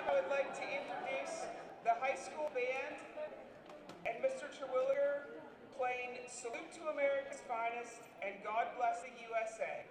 time, I would like to introduce the high school band and Mr. Terwilliger playing Salute to America's Finest and God Bless the USA.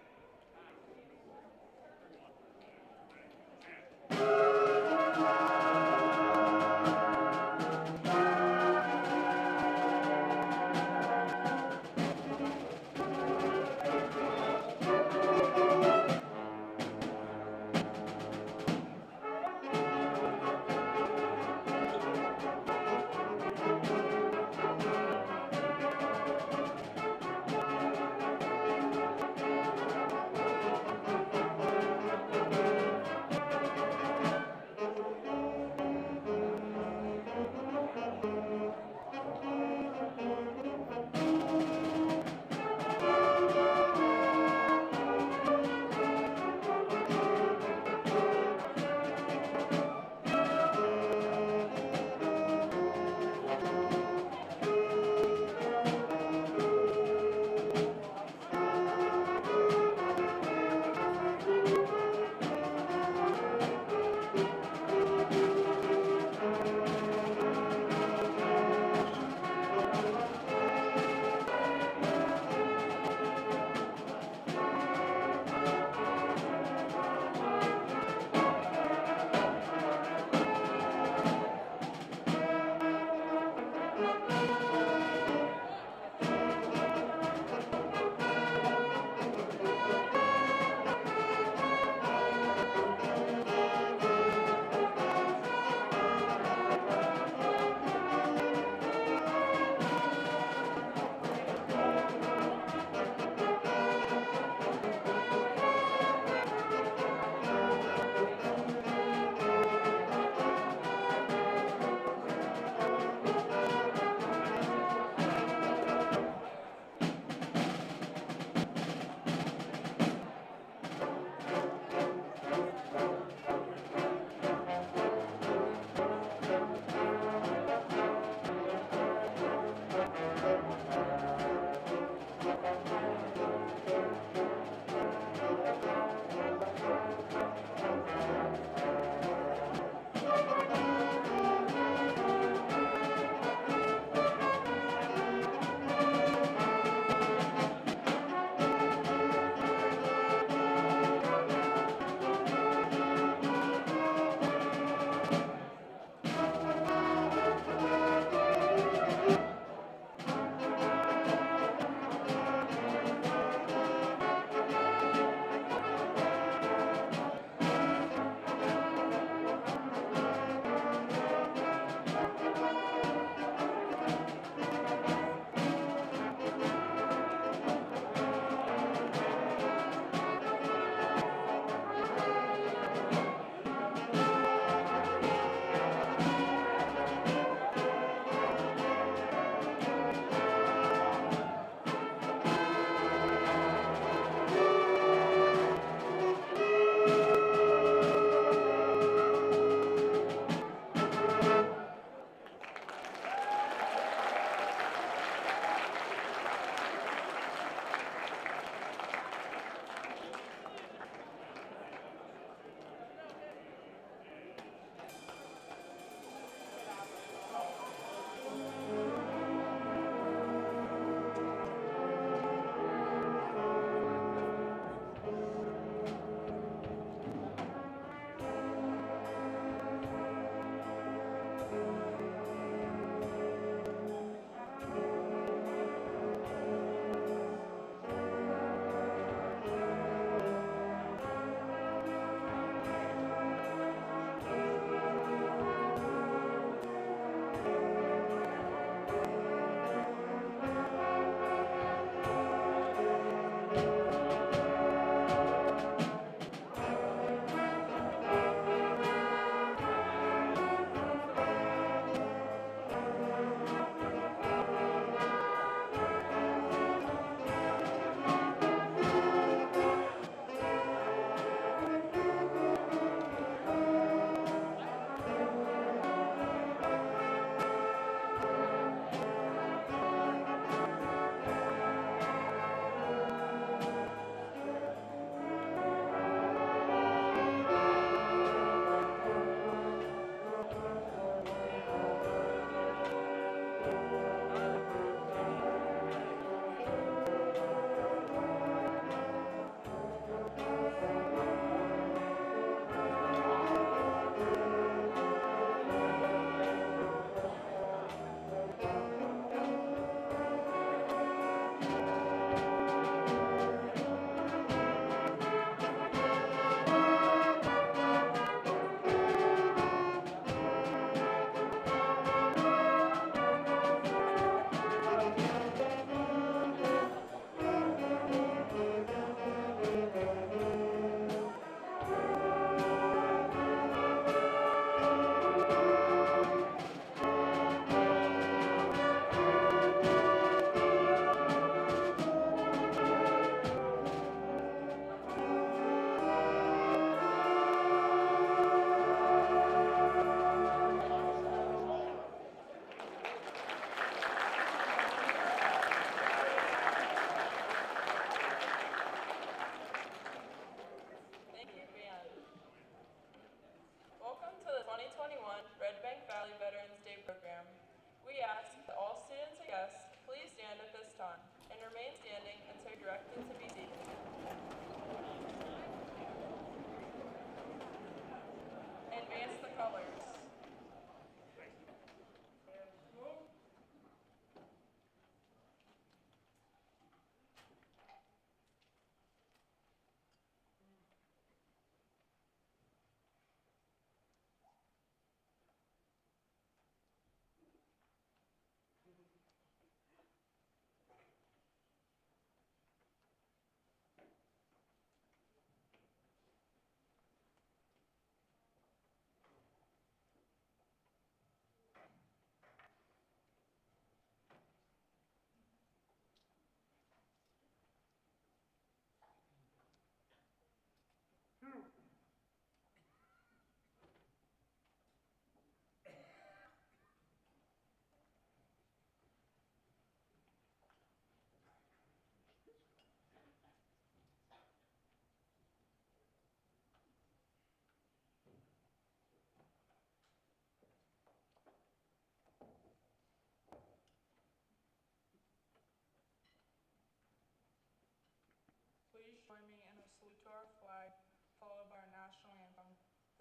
join me in a salute to our flag, followed by our national anthem,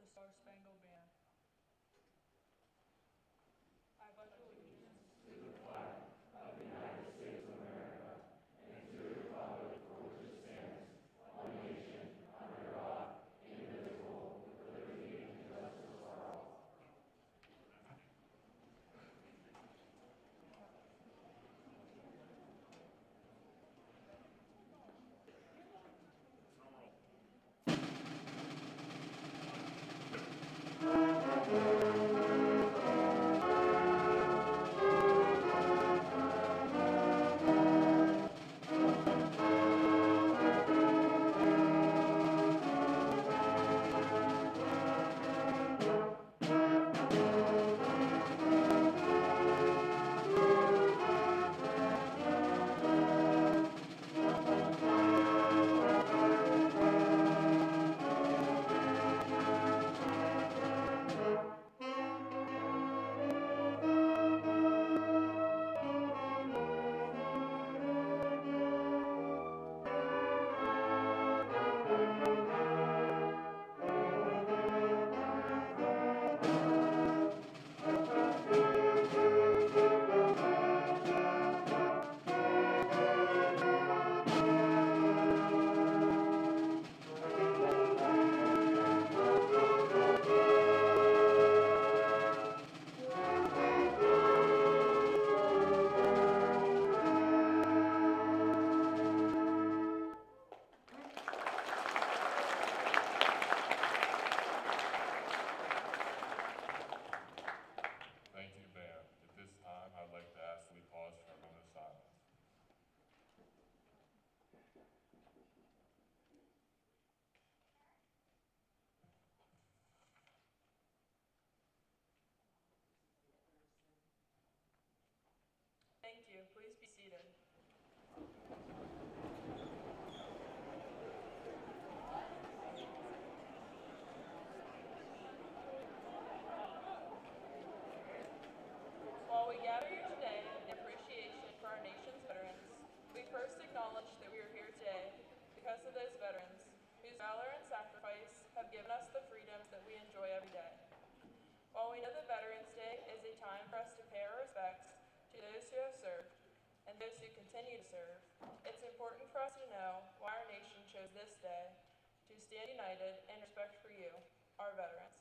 the Star Spangled Banner. I pledge allegiance to the flag of the United States of America and to the republic for which it stands, one nation, under God, indivisible, with liberty and justice for all. Thank you, Bam. At this time, I'd like to ask that we pause for a moment of silence. Thank you. Please be seated. While we gather here today in appreciation for our nation's veterans, we first acknowledge that we are here today because of those veterans whose valor and sacrifice have given us the freedoms that we enjoy every day. While we know that Veterans Day is a time for us to pay our respects to those who have served and those who continue to serve, it's important for us to know why our nation chose this day to stand united in respect for you, our veterans.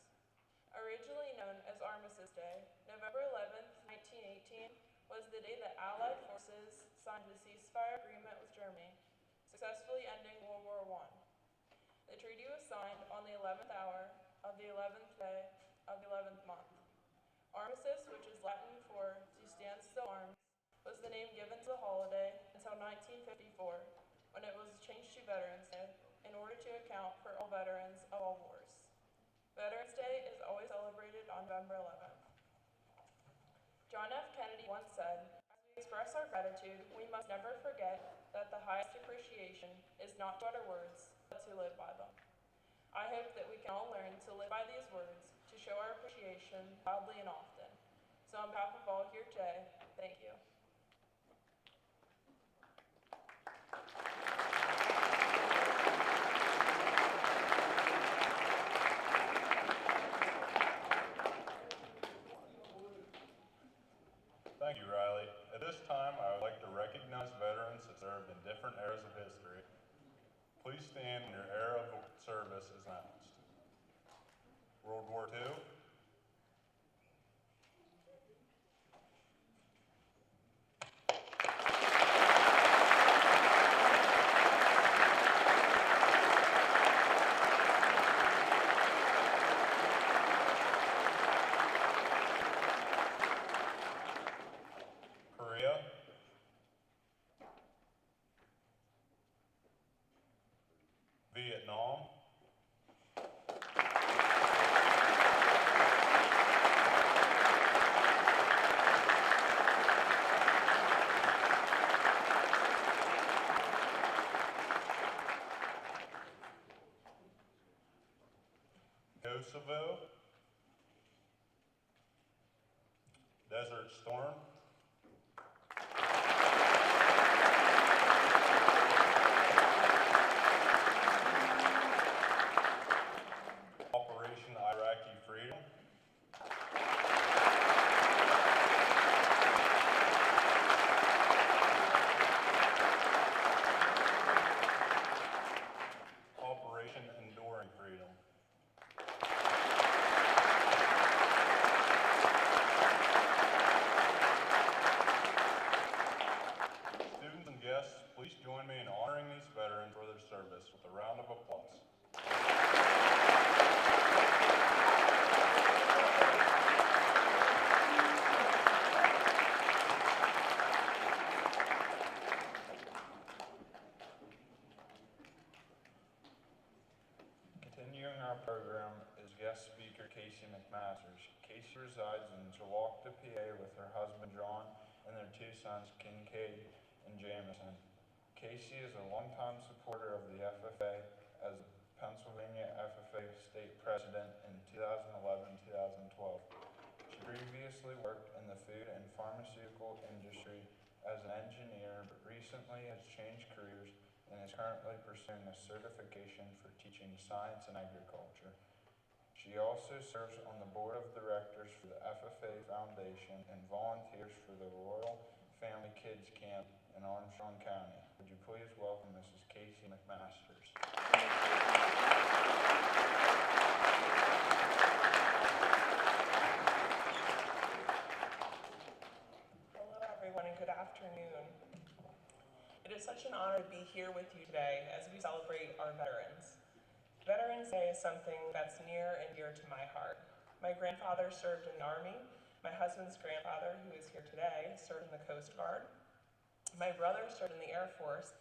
Originally known as Armistice Day, November 11th, 1918 was the day that Allied forces signed the ceasefire agreement with Germany, successfully ending World War I. The treaty was signed on the 11th hour of the 11th day of the 11th month. Armistice, which is Latin for to stand still arms, was the name given to the holiday until 1954, when it was changed to Veterans Day in order to account for all veterans of all wars. Veterans Day is always celebrated on November 11th. John F. Kennedy once said, "As we express our gratitude, we must never forget that the highest appreciation is not to utter words, but to live by them." I hope that we can all learn to live by these words to show our appreciation loudly and often. So on behalf of all here today, thank you. Thank you, Riley. At this time, I would like to recognize veterans that served in different eras of history. Please stand when your era of service is announced. World War II, Korea, Vietnam, Kosovo, Desert Storm, enjoying freedom. Students and guests, please join me in honoring these veterans for their service with a round of applause. Continuing our program is guest speaker Casey Mcmasters. Casey resides in Chillicothe, PA with her husband John and their two sons Kincaid and Jamison. Casey is a longtime supporter of the FFA as Pennsylvania FFA state president in 2011-2012. She previously worked in the food and pharmaceutical industry as an engineer, but recently has changed careers and is currently pursuing a certification for teaching science and agriculture. She also serves on the board of directors for the FFA Foundation and volunteers for the Royal Family Kids Camp in Armstrong County. Would you please welcome Mrs. Casey Mcmasters. Hello everyone and good afternoon. It is such an honor to be here with you today as we celebrate our veterans. Veterans Day is something that's near and dear to my heart. My grandfather served in the Army. My husband's grandfather, who is here today, served in the Coast Guard. My brother served in the Air Force,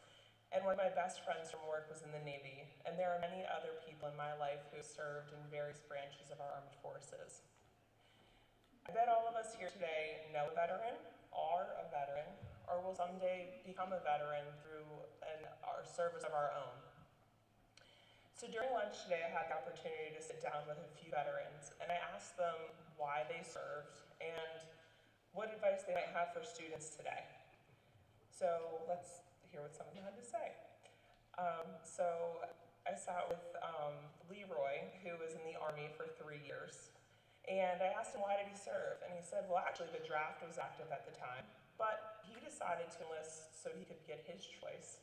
and one of my best friends from work was in the Navy. And there are many other people in my life who have served in various branches of our armed forces. I bet all of us here today know a veteran, are a veteran, or will someday become a veteran through our service of our own. So during lunch today, I had the opportunity to sit down with a few veterans, and I asked them why they served and what advice they might have for students today. So let's hear what some of them had to say. So I sat with Leroy, who was in the Army for 3 years, and I asked him why did he serve, and he said, well, actually the draft was active at the time, but he decided to enlist so he could get his choice,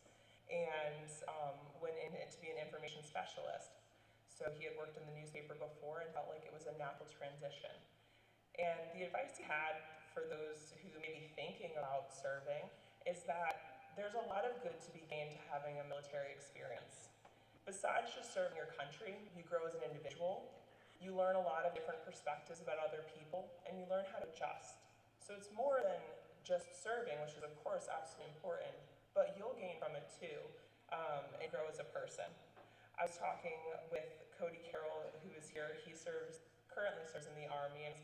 and went in to be an information specialist. So he had worked in the newspaper before and felt like it was a natural transition. And the advice he had for those who may be thinking about serving is that there's a lot of good to be gained to having a military experience. Besides just serving your country, you grow as an individual, you learn a lot of different perspectives about other people, and you learn how to adjust. So it's more than just serving, which is of course absolutely important, but you'll gain from it too, and grow as a person. I was talking with Cody Carroll, who is here. He currently serves in the Army and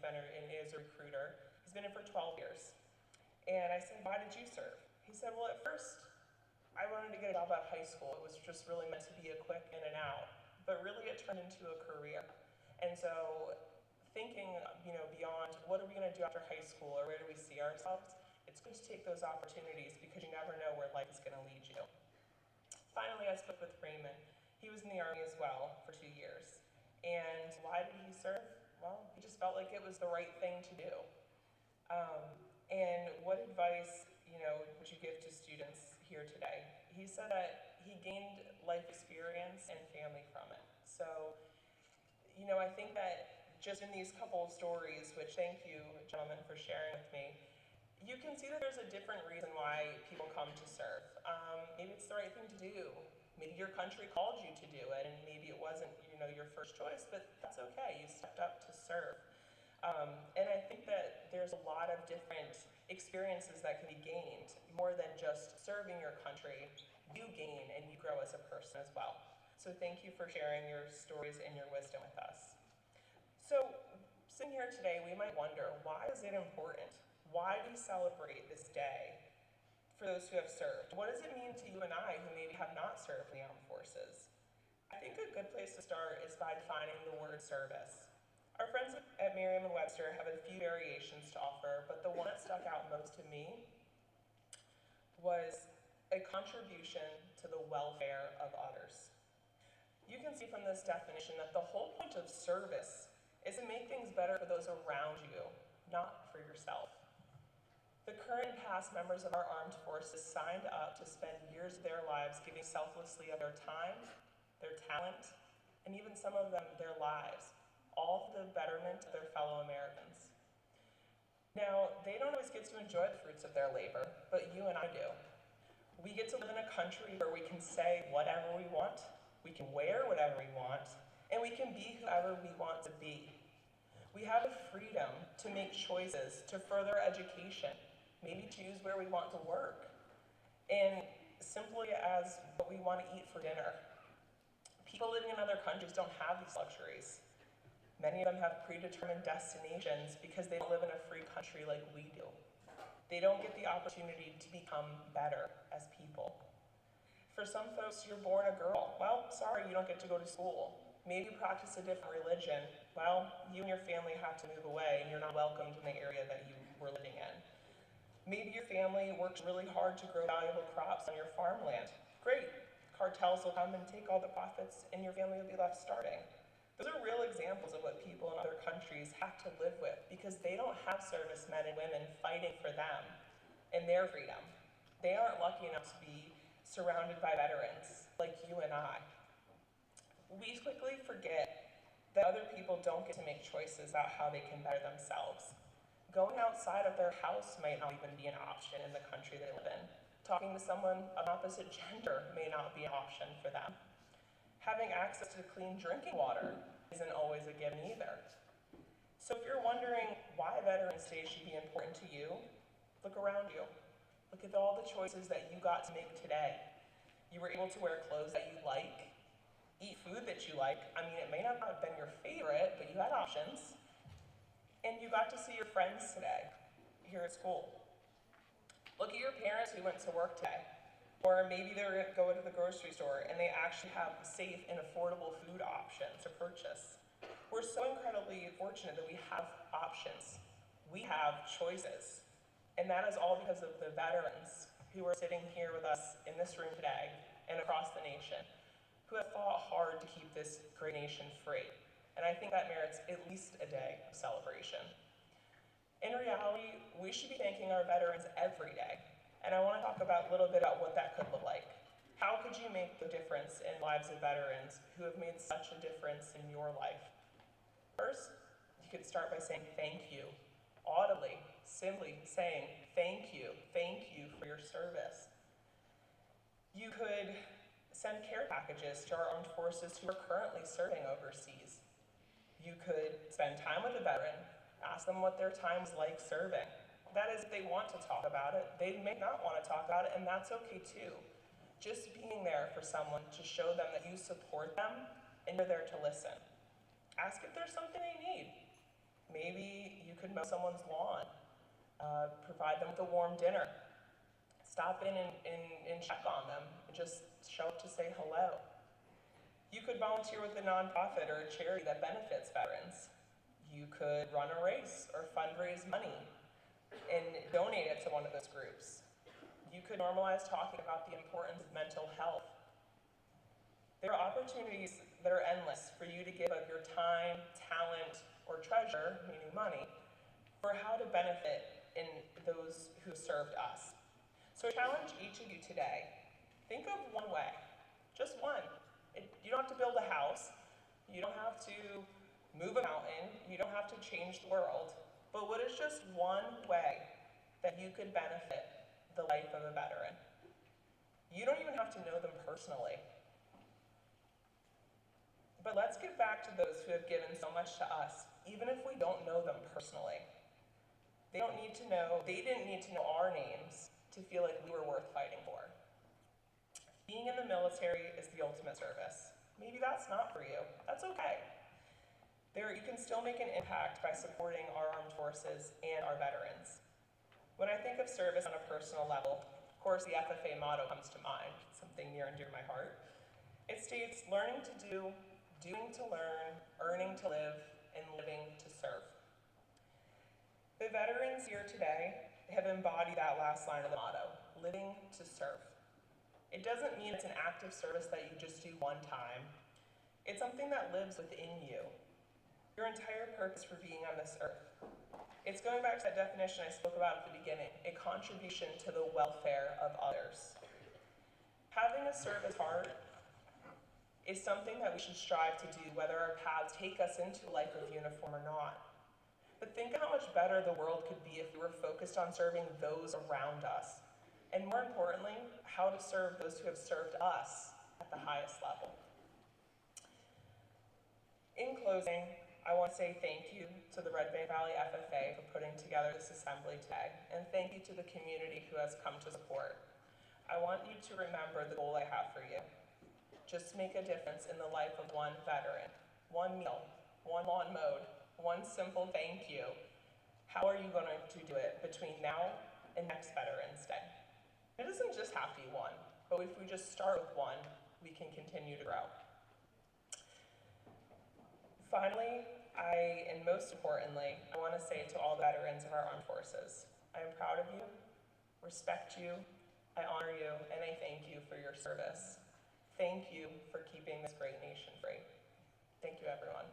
is a recruiter. He's been in for 12 years. And I said, why did you serve? He said, well, at first, I wanted to get a job out of high school. It was just really meant to be a quick in and out, but really it turned into a career. And so thinking, beyond what are we gonna do after high school or where do we see ourselves, it's good to take those opportunities because you never know where life is gonna lead you. Finally, I spoke with Raymond. He was in the Army as well for 2 years. And why did he serve? Well, he just felt like it was the right thing to do. And what advice, would you give to students here today? He said that he gained life experience and family from it. So, I think that just in these couple of stories, which thank you, gentlemen, for sharing with me, you can see that there's a different reason why people come to serve. Maybe it's the right thing to do. Maybe your country called you to do it, and maybe it wasn't, your first choice, but that's okay. You stepped up to serve. And I think that there's a lot of different experiences that can be gained, more than just serving your country. You gain and you grow as a person as well. So thank you for sharing your stories and your wisdom with us. So sitting here today, we might wonder, why is it important? Why do we celebrate this day for those who have served? What does it mean to you and I who maybe have not served in the armed forces? I think a good place to start is by defining the word service. Our friends at Merriam-Webster have a few variations to offer, but the one that stuck out most to me was a contribution to the welfare of others. You can see from this definition that the whole point of service is to make things better for those around you, not for yourself. The current and past members of our armed forces signed up to spend years of their lives giving selflessly of their time, their talent, and even some of them their lives, all for the betterment of their fellow Americans. Now, they don't always get to enjoy the fruits of their labor, but you and I do. We get to live in a country where we can say whatever we want, we can wear whatever we want, and we can be whoever we want to be. We have the freedom to make choices to further education, maybe choose where we want to work, and simply as what we want to eat for dinner. People living in other countries don't have these luxuries. Many of them have predetermined destinations because they don't live in a free country like we do. They don't get the opportunity to become better as people. For some folks, you're born a girl. Well, sorry, you don't get to go to school. Maybe you practice a different religion. Well, you and your family have to move away and you're not welcomed in the area that you were living in. Maybe your family works really hard to grow valuable crops on your farmland. Great. Cartels will come and take all the profits and your family will be left starving. Those are real examples of what people in other countries have to live with because they don't have servicemen and women fighting for them and their freedom. They aren't lucky enough to be surrounded by veterans like you and I. We quickly forget that other people don't get to make choices about how they can better themselves. Going outside of their house might not even be an option in the country they live in. Talking to someone of opposite gender may not be an option for them. Having access to clean drinking water isn't always a given either. So if you're wondering why Veterans Day should be important to you, look around you. Look at all the choices that you got to make today. You were able to wear clothes that you like, eat food that you like. I mean, it may not have been your favorite, but you had options. And you got to see your friends today, here at school. Look at your parents who went to work today. Or maybe they're going to go to the grocery store and they actually have safe and affordable food options to purchase. We're so incredibly fortunate that we have options. We have choices. And that is all because of the veterans who are sitting here with us in this room today and across the nation, who have fought hard to keep this great nation free. And I think that merits at least a day of celebration. In reality, we should be thanking our veterans every day. And I want to talk about a little bit about what that could look like. How could you make the difference in lives of veterans who have made such a difference in your life? First, you could start by saying thank you, audibly, simply saying thank you for your service. You could send care packages to our armed forces who are currently serving overseas. You could spend time with a veteran, ask them what their time was like serving. That is, if they want to talk about it. They may not want to talk about it, and that's okay too. Just being there for someone to show them that you support them and you're there to listen. Ask if there's something they need. Maybe you could mow someone's lawn, provide them with a warm dinner, stop in and check on them, and just show up to say hello. You could volunteer with a nonprofit or a charity that benefits veterans. You could run a race or fundraise money and donate it to one of those groups. You could normalize talking about the importance of mental health. There are opportunities that are endless for you to give of your time, talent, or treasure, meaning money, for how to benefit in those who served us. So I challenge each of you today, think of one way, just one. You don't have to build a house, you don't have to move a mountain, you don't have to change the world, but what is just one way that you could benefit the life of a veteran? You don't even have to know them personally. But let's get back to those who have given so much to us, even if we don't know them personally. They didn't need to know our names to feel like we were worth fighting for. Being in the military is the ultimate service. Maybe that's not for you. That's okay. You can still make an impact by supporting our armed forces and our veterans. When I think of service on a personal level, of course the FFA motto comes to mind, something near and dear to my heart. It states, learning to do, doing to learn, earning to live, and living to serve. The veterans here today have embodied that last line of the motto, living to serve. It doesn't mean it's an active service that you just do one time. It's something that lives within you. Your entire purpose for being on this earth. It's going back to that definition I spoke about at the beginning, a contribution to the welfare of others. Having a service heart is something that we should strive to do whether our paths take us into a life of uniform or not. But think how much better the world could be if we were focused on serving those around us, and more importantly, how to serve those who have served us at the highest level. In closing, I want to say thank you to the Redbank Valley FFA for putting together this assembly today, and thank you to the community who has come to support. I want you to remember the goal I have for you. Just make a difference in the life of one veteran, one meal, one lawn mowed, one simple thank you. How are you going to do it between now and next Veterans Day? It doesn't just have to be one, but if we just start with one, we can continue to grow. Finally, and most importantly, I want to say to all the veterans of our armed forces, I am proud of you, respect you, I honor you, and I thank you for your service. Thank you for keeping this great nation free. Thank you, everyone.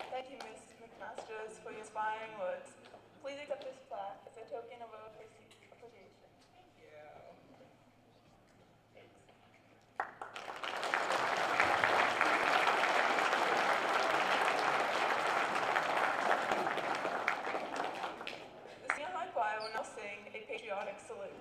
Thank you, Ms. Mcmasters, for your inspiring words. Please accept this plaque as a token of our appreciation. Thank you. The senior high choir will now sing a patriotic salute.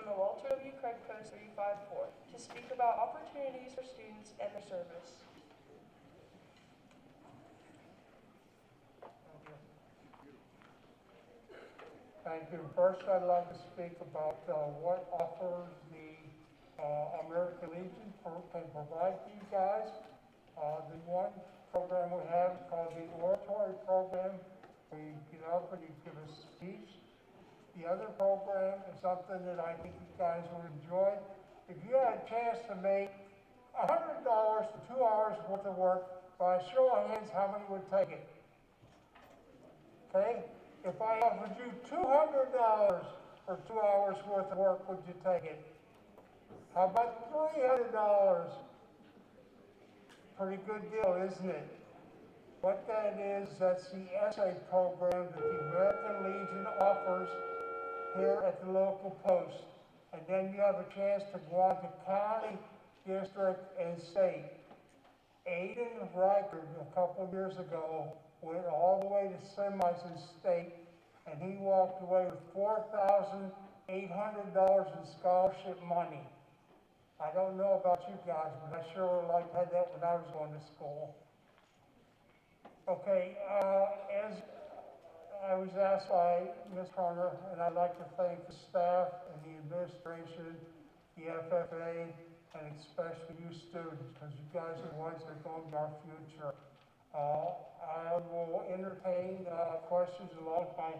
from the Walter W. Craig Post 354 to speak about opportunities for students and their service. Thank you. First, I'd like to speak about what offers the American Legion can provide to you guys. The one program we have is called the Oratory Program, where you get up and you give a speech. The other program is something that I think you guys will enjoy. If you had a chance to make $100 for 2 hours worth of work, by a show of hands, how many would take it? Okay? If I offered you $200 for 2 hours worth of work, would you take it? How about $300? Pretty good deal, isn't it? What that is, that's the essay program that the American Legion offers here at the local post. And then you have a chance to go on to county, district, and state. Aiden Reichard, a couple of years ago, went all the way to semis in state, and he walked away with $4,800 in scholarship money. I don't know about you guys, but I sure would like to have that when I was going to school. Okay, as I was asked by Ms. Turner, and I'd like to thank the staff and the administration, the FFA, and especially you students, because you guys are the ones that are going to be our future. I will entertain questions along with my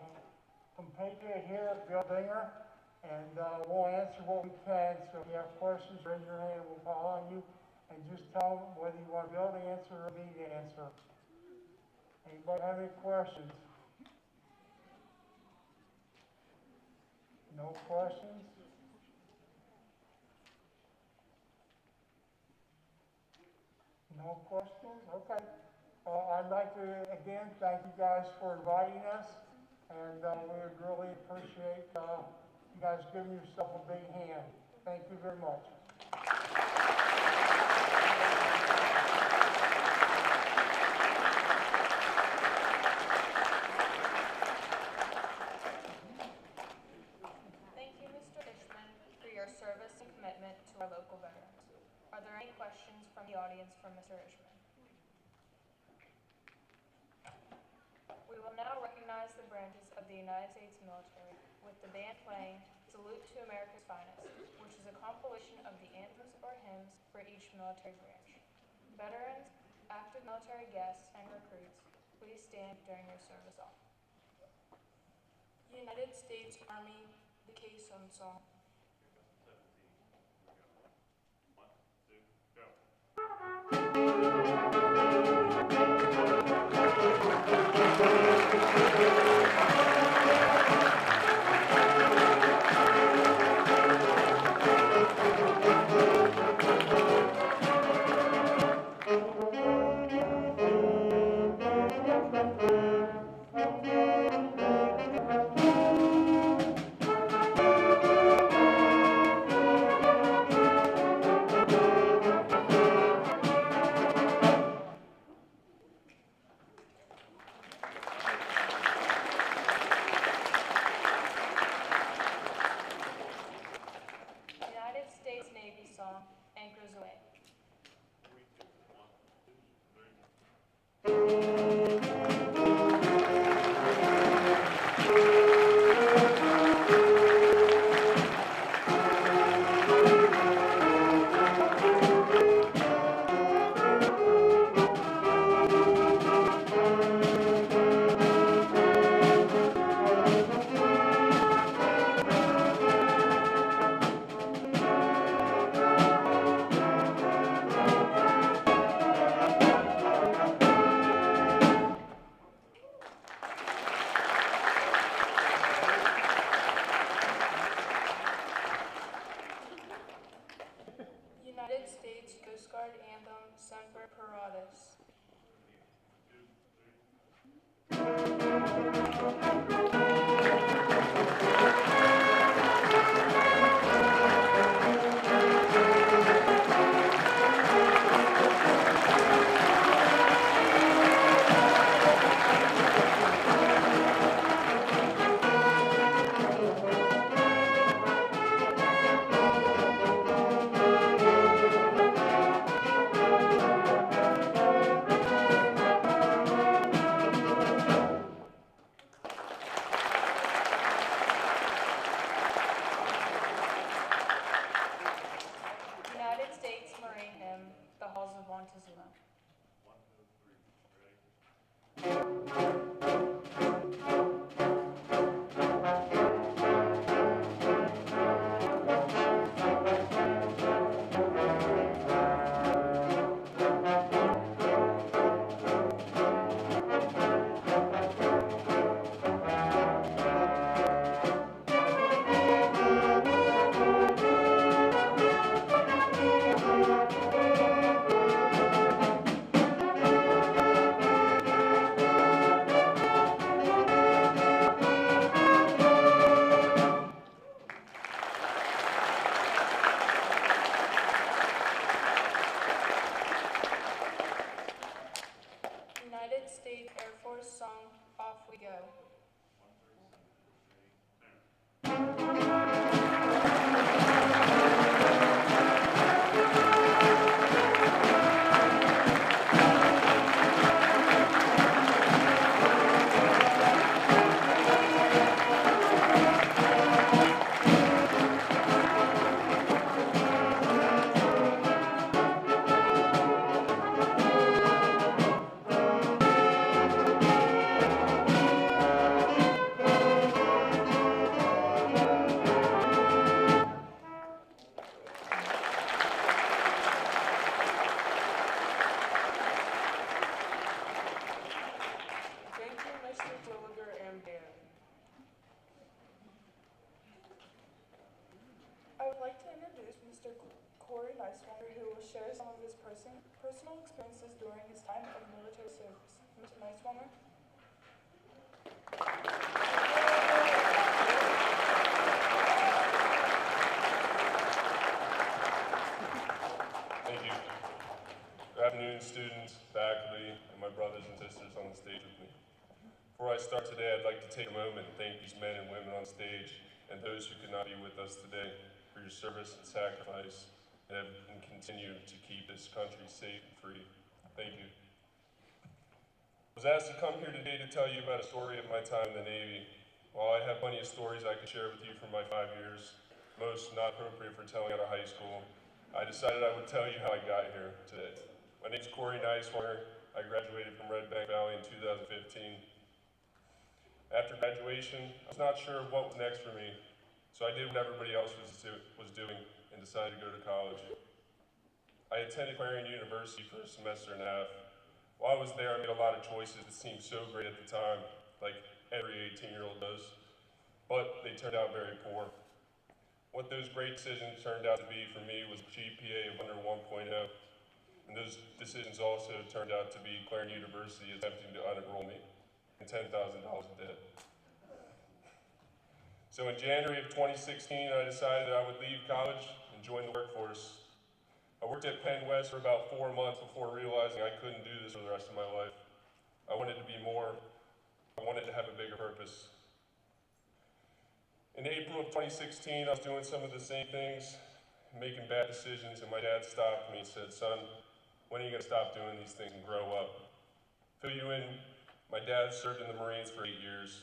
compatriot here, Bill Dinger, and we'll answer what we can. So if you have questions, raise your hand, we'll call on you, and just tell them whether you want Bill to answer or me to answer. Anybody have any questions? No questions? No questions? Okay. I'd like to, again, thank you guys for inviting us, and we would really appreciate you guys giving yourself a big hand. Thank you very much. Thank you, Mr. Ishman, for your service and commitment to our local veterans. Are there any questions from the audience for Mr. Ishman? We will now recognize the branches of the United States military with the band playing Salute to America's Finest, which is a compilation of the anthems or hymns for each military branch. Veterans, active military guests, and recruits, please stand during your service off. United States Army, the Caisson Song. introduce Mr. Corey Nicewater, who will share some of his personal experiences during his time of military service. Mr. Nicewater. Thank you. Good afternoon, students, faculty, and my brothers and sisters on the stage with me. Before I start today, I'd like to take a moment and thank these men and women on stage and those who could not be with us today for your service and sacrifice and continue to keep this country safe and free. Thank you. I was asked to come here today to tell you about a story of my time in the Navy. While I have plenty of stories I could share with you from my 5 years, most not appropriate for telling out of high school, I decided I would tell you how I got here today. My name's Corey Nicewater. I graduated from Redbank Valley in 2015. After graduation, I was not sure what was next for me, so I did what everybody else was doing and decided to go to college. I attended Clarion University for a semester and a half. While I was there, I made a lot of choices that seemed so great at the time, like every 18-year-old does, but they turned out very poor. What those great decisions turned out to be for me was a GPA of under 1.0, and those decisions also turned out to be Clarion University attempting to unenroll me and $10,000 in debt. So in January of 2016, I decided that I would leave college and join the workforce. I worked at Penn West for about 4 months before realizing I couldn't do this for the rest of my life. I wanted to be more. I wanted to have a bigger purpose. In April of 2016, I was doing some of the same things, making bad decisions, and my dad stopped me and said, "Son, when are you going to stop doing these things and grow up?" Fill you in, my dad served in the Marines for 8 years.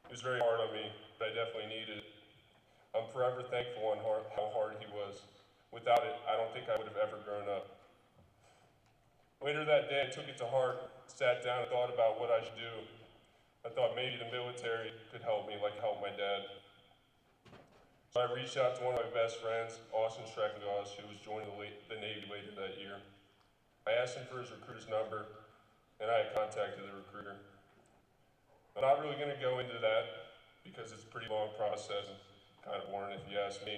It was very hard on me, but I definitely needed it. I'm forever thankful on how hard he was. Without it, I don't think I would have ever grown up. Later that day, I took it to heart, sat down and thought about what I should do. I thought maybe the military could help me like it helped my dad. So I reached out to one of my best friends, Austin Streckengoss, who was joining the Navy later that year. I asked him for his recruiter's number, and I had contacted the recruiter. I'm not really going to go into that because it's a pretty long process and kind of boring if you ask me.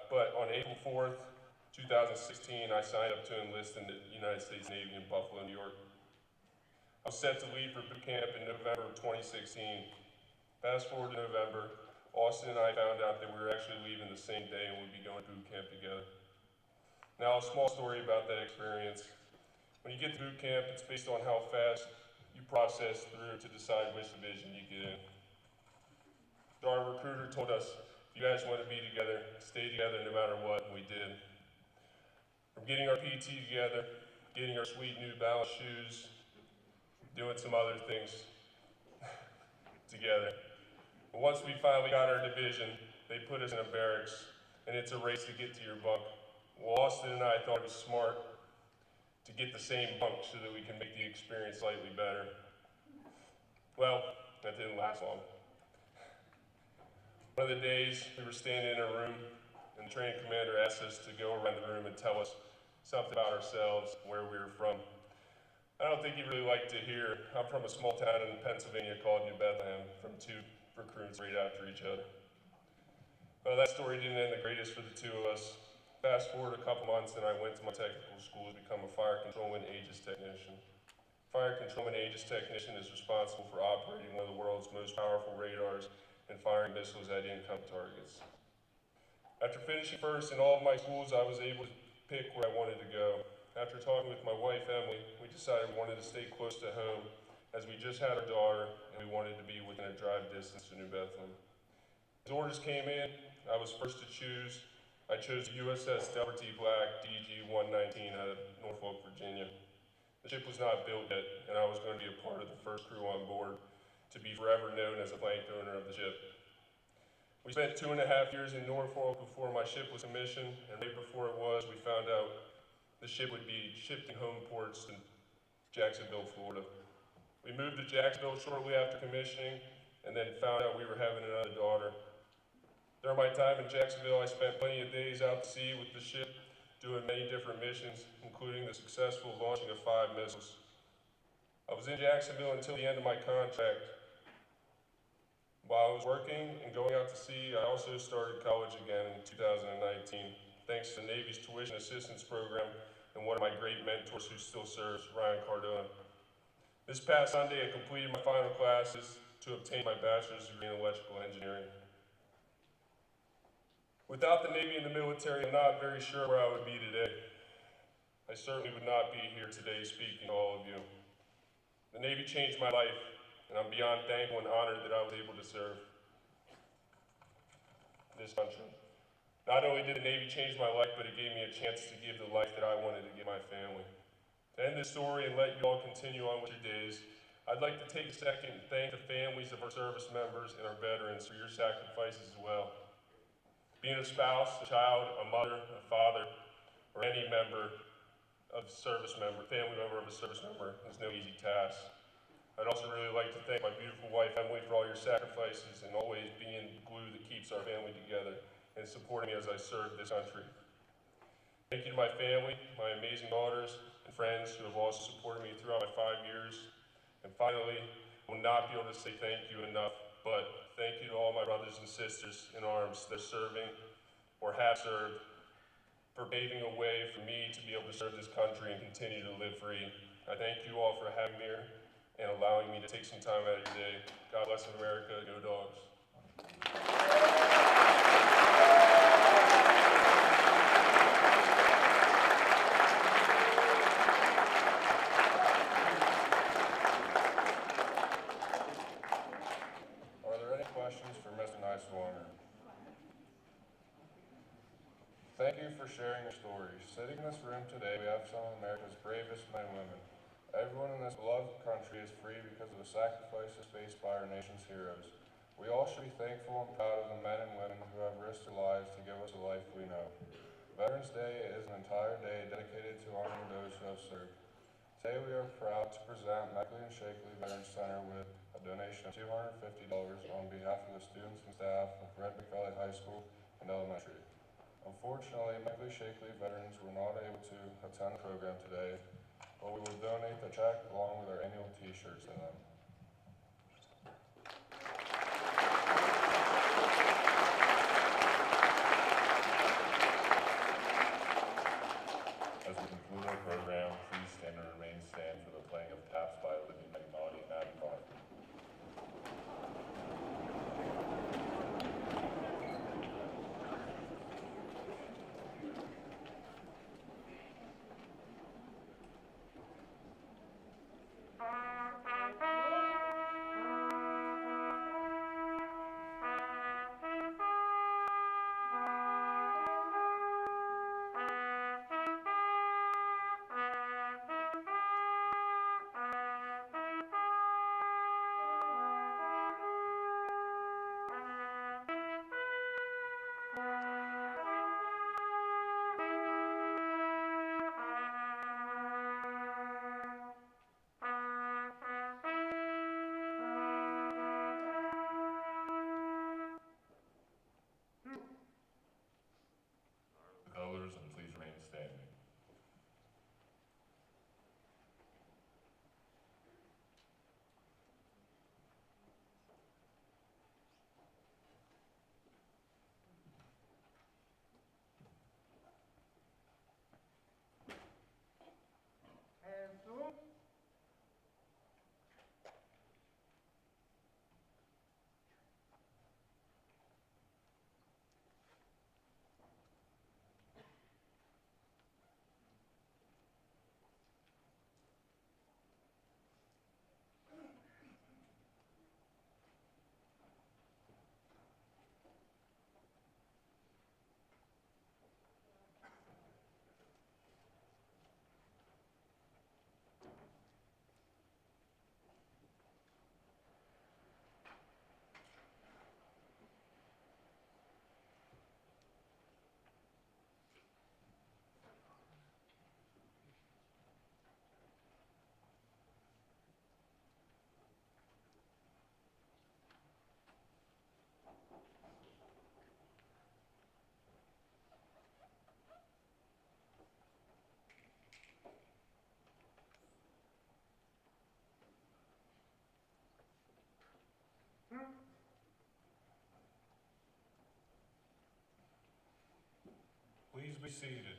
But on April 4th, 2016, I signed up to enlist in the United States Navy in Buffalo, New York. I was set to leave for boot camp in November of 2016. Fast forward to November, Austin and I found out that we were actually leaving the same day and would be going to boot camp together. Now, a small story about that experience. When you get to boot camp, it's based on how fast you process through to decide which division you get in. So our recruiter told us, if you guys want to be together, stay together no matter what, and we did. From getting our PT together, getting our sweet New Balance shoes, doing some other things together. But once we finally got our division, they put us in a barracks, and it's a race to get to your bunk. Well, Austin and I thought it was smart to get the same bunk so that we can make the experience slightly better. Well, that didn't last long. One of the days, we were standing in a room, and the training commander asked us to go around the room and tell us something about ourselves, where we were from. I don't think he really liked to hear. I'm from a small town in Pennsylvania called New Bethlehem, from 2 recruits right after each other. Well, that story didn't end the greatest for the 2 of us. Fast forward a couple months, and I went to my technical school to become a fire control and Aegis technician. Fire control and Aegis technician is responsible for operating one of the world's most powerful radars and firing missiles at income targets. After finishing first in all of my schools, I was able to pick where I wanted to go. After talking with my wife, Emily, we decided we wanted to stay close to home as we just had our daughter and we wanted to be within a drive distance to New Bethlehem. As orders came in, I was first to choose. I chose USS Delbert T. Black DG-119 out of Norfolk, Virginia. The ship was not built yet, and I was going to be a part of the first crew on board to be forever known as the plank owner of the ship. We spent 2.5 years in Norfolk before my ship was commissioned, and right before it was, we found out the ship would be shifting home ports to Jacksonville, Florida. We moved to Jacksonville shortly after commissioning, and then found out we were having another daughter. During my time in Jacksonville, I spent plenty of days out to sea with the ship, doing many different missions, including the successful launching of 5 missiles. I was in Jacksonville until the end of my contract. While I was working and going out to sea, I also started college again in 2019, thanks to the Navy's tuition assistance program and one of my great mentors who still serves, Ryan Cardona. This past Sunday, I completed my final classes to obtain my bachelor's degree in electrical engineering. Without the Navy and the military, I'm not very sure where I would be today. I certainly would not be here today speaking to all of you. The Navy changed my life, and I'm beyond thankful and honored that I was able to serve this country. Not only did the Navy change my life, but it gave me a chance to give the life that I wanted to give my family. To end this story and let you all continue on with your days, I'd like to take a second and thank the families of our service members and our veterans for your sacrifices as well. Being a spouse, a child, a mother, a father, or any member of family member of a service member is no easy task. I'd also really like to thank my beautiful wife, Emily, for all your sacrifices and always being the glue that keeps our family together and supporting me as I serve this country. Thank you to my family, my amazing daughters and friends who have also supported me throughout my 5 years. And finally, I will not be able to say thank you enough, but thank you to all my brothers and sisters in arms that are serving or have served for paving a way for me to be able to serve this country and continue to live free. I thank you all for having me here and allowing me to take some time out of your day. God bless America, go Dogs. Are there any questions for Mr. Niswanger? Thank you for sharing your stories. Sitting in this room today, we have some of America's bravest men and women. Everyone in this beloved country is free because of the sacrifices faced by our nation's heroes. We all should be thankful and proud of the men and women who have risked their lives to give us the life we know. Veterans Day is an entire day dedicated to honoring those who have served. Today we are proud to present Meckley and Shakely Veterans Center with a donation of $250 on behalf of the students and staff of Redbank Valley High School and Elementary. Unfortunately, Meckley Shakely veterans were not able to attend the program today, but we will donate the check along with our annual t-shirts to them. As we conclude our program, please stand and remain stand for the playing of taps by Living Melody and Bob. Colors and please remain standing. Please be seated.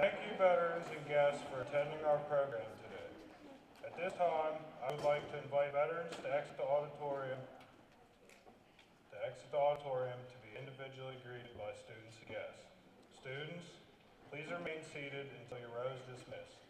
Thank you, veterans and guests, for attending our program today. At this time, I would like to invite veterans to exit the auditorium to be individually greeted by students and guests. Students, please remain seated until your row is dismissed.